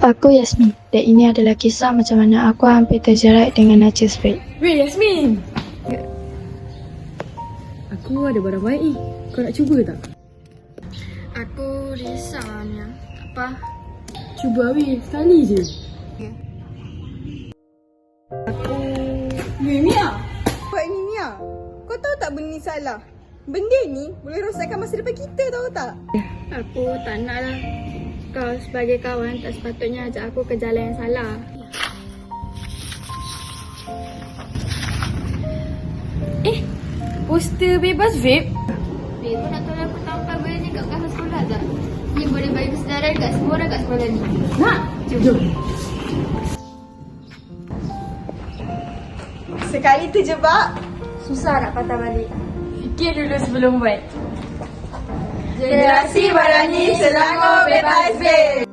Aku Yasmin dan ini adalah kisah macam mana aku hampir terjerat dengan Najis Fate. Weh Yasmin! Aku ada barang baik ni. Kau nak cuba tak? Aku risaunya. Apa? Cuba weh, sekali je. Weh Mia, buat ni Mia. Kau tahu tak benda ni salah? Benda ni boleh rosakkan masa depan kita, tahu tak? Aku tak nak lah. Kau sebagai kawan tak sepatutnya ajak aku ke jalan yang salah. Poster bebas vape? Babe, kau nak tolong aku tampal benda ni kat kelas sekolah tak? Ni boleh bagi kesedaran kat semua orang kat sekolah ni. Nak? Jom. Sekali terjebak, Susah nak patah balik. Fikir dulu sebelum buat. generasi Barani Selangor bebas vape.